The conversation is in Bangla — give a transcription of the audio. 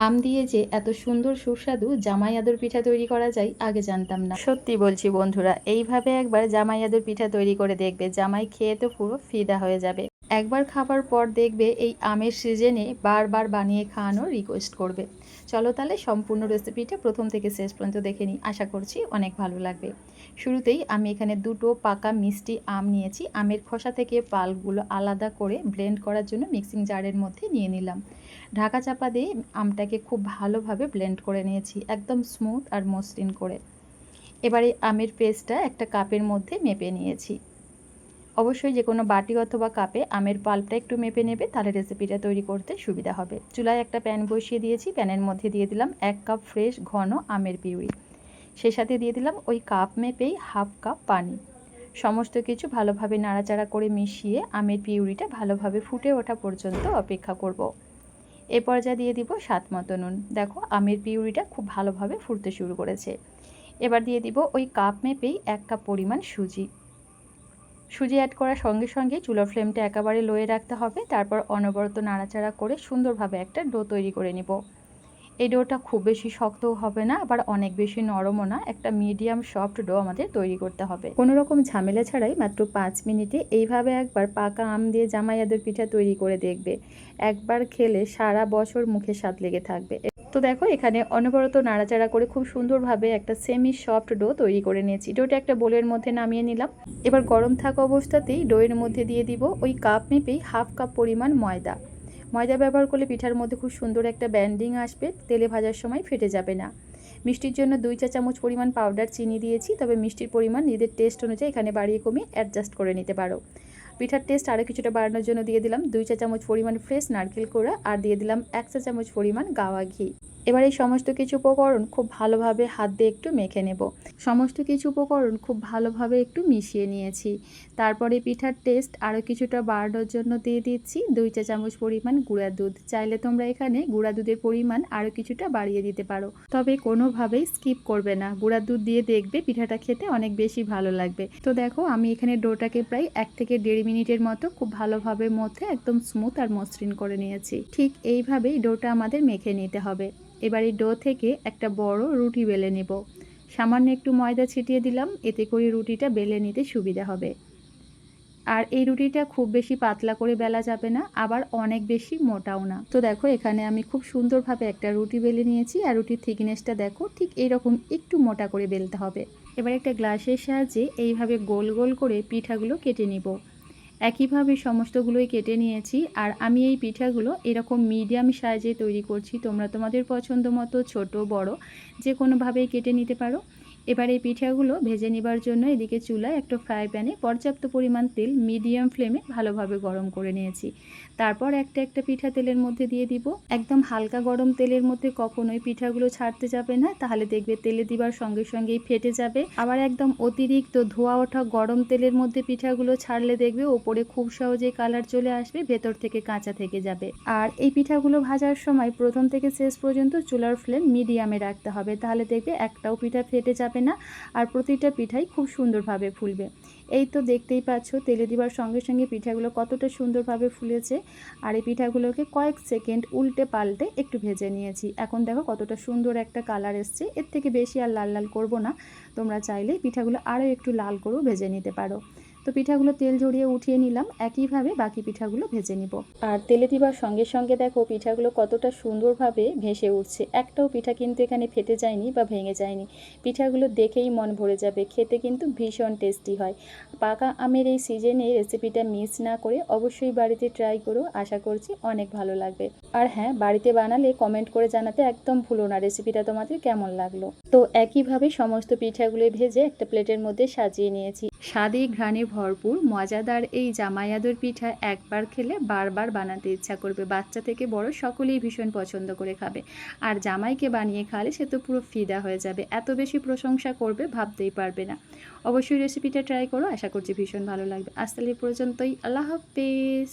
আম দিয়ে যে এত সুন্দর সুস্বাদু জামাই আদর পিঠা তৈরি করা যায় আগে জানতাম না। সত্যি বলছি বন্ধুরা, এইভাবে একবার জামাই আদর পিঠা তৈরি করে দেখবে, জামাই খেয়ে তো পুরো ফিদা হয়ে যাবে। একবার খাবার পর দেখবে এই আমের সিজনে বারবার বানিয়ে খাওয়ানোর রিকোয়েস্ট করবে। চলো তাহলে সম্পূর্ণ রেসিপিটা প্রথম থেকে শেষ পর্যন্ত দেখে নিই, আশা করছি অনেক ভালো লাগবে। শুরুতেই আমি এখানে দুটো পাকা মিষ্টি আম নিয়েছি। আমের খোসা থেকে পাল্পগুলো আলাদা করে ব্লেন্ড করার জন্য মিক্সিং জারের মধ্যে নিয়ে নিলাম। ঢাকা চাপা দিয়ে আমটাকে খুব ভালোভাবে ব্লেন্ড করে নিয়েছি, একদম স্মুথ আর মসৃণ করে। এবারে আমের পেস্টটা একটা কাপের মধ্যে মেপে নিয়েছি। অবশ্যই যে কোনো বাটি অথবা কাপে আমের পাল্পটা একটু মেপে নেবে, তাহলে রেসিপিটা তৈরি করতে সুবিধা হবে। চুলায় একটা প্যান বসিয়ে দিয়েছি, প্যানের মধ্যে দিয়ে দিলাম 1 কাপ ফ্রেশ ঘন আমের পিউরি। সেই সাথে দিয়ে দিলাম ওই কাপ মেপেই হাফ কাপ পানি। সমস্ত কিছু ভালোভাবে নাড়াচাড়া করে মিশিয়ে আমের পিউরিটা ভালোভাবে ফুটে ওঠা পর্যন্ত অপেক্ষা করব। এ পর্যায়ে দিয়ে দিব স্বাদ মতো নুন। দেখো আমের পিউরিটা খুব ভালোভাবে ফুটতে শুরু করেছে। এবার দিয়ে দিব ওই কাপ মেপেই 1 কাপ পরিমাণ সুজি। সুজি অ্যাড করার সঙ্গে সঙ্গে চুলার ফ্লেমটা একেবারে লোয়ে রাখতে হবে। তারপর অনবরত নাড়াচাড়া করে সুন্দরভাবে একটা ডো তৈরি করে নিব। এই ডোটা খুব বেশি শক্তও হবে না, আবার অনেক বেশি নরমও না, একটা মিডিয়াম সফট ডো আমাদের তৈরি করতে হবে। কোনো রকম ঝামেলা ছাড়াই মাত্র 5 মিনিটে এইভাবে একবার পাকা আম দিয়ে জামাই আদর পিঠা তৈরি করে দেখবে। একবার খেলে সারা বছর মুখে স্বাদ লেগে থাকবে। তো দেখো এখানে অনবরত নাড়াচাড়া করে খুব সুন্দরভাবে একটা সেমি সফট ডো তৈরি করে নিয়েছি। ডোটা একটা বোলের মধ্যে নামিয়ে নিলাম। এবার গরম থাকা অবস্থাতেই ডোয়ের মধ্যে দিয়ে দিব ওই কাপ মেপেই হাফ কাপ পরিমাণ ময়দা। ময়দা ব্যবহার করলে পিঠার মধ্যে খুব সুন্দর একটা ব্যান্ডিং আসবে, তেলে ভাজার সময় ফেটে যাবে না। মিষ্টির জন্য 2 চা চামচ পরিমাণ পাউডার চিনি দিয়েছি, তবে মিষ্টির পরিমাণ নিজেদের টেস্ট অনুযায়ী এখানে বাড়িয়ে কমিয়ে অ্যাডজাস্ট করে নিতে পারো। পিঠার টেস্ট আরও কিছুটা বাড়ানোর জন্য দিয়ে দিলাম 2 চা চামচ পরিমাণ ফ্রেশ নারকেল কোড়া, আর দিয়ে দিলাম 1 চা চামচ পরিমাণ গাওয়া ঘি। এবার এই সমস্ত কিছু উপকরণ খুব ভালোভাবে হাত দিয়ে একটু মেখে নেব। সমস্ত কিছু উপকরণ খুব ভালোভাবে একটু মিশিয়ে নিয়েছি। তারপরে পিঠার টেস্ট আরও কিছুটা বাড়ানোর জন্য দিয়ে দিচ্ছি 2 চা চামচ পরিমাণ গুঁড়া দুধ। চাইলে তোমরা এখানে গুঁড়া দুধের পরিমাণ আরও কিছুটা বাড়িয়ে দিতে পারো, তবে কোনোভাবেই স্কিপ করবে না। গুঁড়া দুধ দিয়ে দেখবে পিঠাটা খেতে অনেক বেশি ভালো লাগবে। তো দেখো আমি এখানে ডোটাকে প্রায় 1 থেকে 1.5 মিনিটের মতো খুব ভালোভাবে মধ্যে একদম স্মুথ আর মসৃণ করে নিয়েছি। ঠিক এইভাবেই ডোটা আমাদের মেখে নিতে হবে। এবার এই ডো থেকে একটা বড় রুটি বেলে নেব। সামান্য একটু ময়দা ছিটিয়ে দিলাম, এতে করে রুটিটা বেলে নিতে সুবিধা হবে। আর এই রুটিটা খুব বেশি পাতলা করে বেলা যাবে না, আবার অনেক বেশি মোটাও না। তো দেখো এখানে আমি খুব সুন্দরভাবে একটা রুটি বেলে নিয়েছি, আর রুটির থিকনেসটা দেখো ঠিক এইরকম একটু মোটা করে বেলতে হবে। এবার একটা গ্লাসের সাহায্যে এইভাবে গোল গোল করে পিঠাগুলো কেটে নিব। একইভাবে সমস্তগুলোই কেটে নিয়েছি। আর আমি এই পিঠাগুলো এরকম মিডিয়াম সাইজে তৈরি করছি, তোমরা তোমাদের পছন্দ মতো ছোট বড় যে কোনোভাবেই কেটে নিতে পারো। এবার এই পিঠাগুলো ভেজে নেবার জন্য এদিকে চুলায় একটা ফ্রাই প্যানে পর্যাপ্ত পরিমাণ তেল মিডিয়াম ফ্লেমে ভালোভাবে গরম করে নিয়েছি। তারপর একটা একটা পিঠা তেলের মধ্যে দিয়ে দিব। একদম হালকা গরম তেলের মধ্যে কখনোই পিঠাগুলো ছাড়তে যাবে না, তাহলে দেখবে তেলে দিবার সঙ্গে সঙ্গেই ফেটে যাবে। আবার একদম অতিরিক্ত ধোয়া ওঠা গরম তেলের মধ্যে পিঠাগুলো ছাড়লে দেখবে ওপরে খুব সহজেই কালার চলে আসবে, ভেতর থেকে কাঁচা থেকে যাবে। আর এই পিঠাগুলো ভাজার সময় প্রথম থেকে শেষ পর্যন্ত চুলার ফ্লেম মিডিয়ামে রাখতে হবে, তাহলে দেখবে একটাও পিঠা ফেটে যাবে না, আর প্রতিটা পিঠাই খুব সুন্দরভাবে ফুলবে। এই তো দেখতেই পাচ্ছ তেলে দিবার সঙ্গে সঙ্গে পিঠাগুলো কতটা সুন্দরভাবে ফুলেছে। আর এই পিঠাগুলোকে কয়েক সেকেন্ড উল্টে পাল্টে একটু ভেজে নিয়েছি। এখন দেখো কতটা সুন্দর একটা কালার এসছে। এর থেকে বেশি আর লাল লাল করব না, তোমরা চাইলে পিঠাগুলো আরও একটু লাল করেও ভেজে নিতে পারো। তো পিঠাগুলো তেল ঝরিয়ে উঠিয়ে নিলাম, একইভাবে বাকি পিঠাগুলো ভেজে নিব। আর তেলে দিবার সঙ্গে সঙ্গে দেখো পিঠাগুলো কতটা সুন্দরভাবে ভেসে উঠছে। একটাও পিঠা কিন্তু এখানে ফেটে যায়নি বা ভেঙে যায়নি। পিঠাগুলো দেখেই মন ভরে যাবে, খেতে কিন্তু ভীষণ টেস্টি হয়। পাকা আমের এই সিজনে রেসিপিটা মিস না করে অবশ্যই বাড়িতে ট্রাই করো, আশা করছি অনেক ভালো লাগবে। আর হ্যাঁ, বাড়িতে বানালে কমেন্ট করে জানাতে একদম ভুলো না রেসিপিটা তোমাদের কেমন লাগলো। তো একইভাবে সমস্ত পিঠাগুলো ভেজে একটা প্লেটের মধ্যে সাজিয়ে নিয়েছি। স্বাদে ঘ্রাণে ভরপুর মজাদার এই জামাই আদর পিঠা একবার খেলে বারবার বানাতে ইচ্ছা করবে। বাচ্চা থেকে বড় সকলেই ভীষণ পছন্দ করে খাবে। আর জামাইকে বানিয়ে খাওয়ালে সে তো পুরো ফিদা হয়ে যাবে, এত বেশি প্রশংসা করবে ভাবতেই পারবে না। অবশ্যই রেসিপিটা ট্রাই করো, আশা করছি ভীষণ ভালো লাগবে। আজ তাহলে পর্যন্তই, আল্লাহ হাফেজ।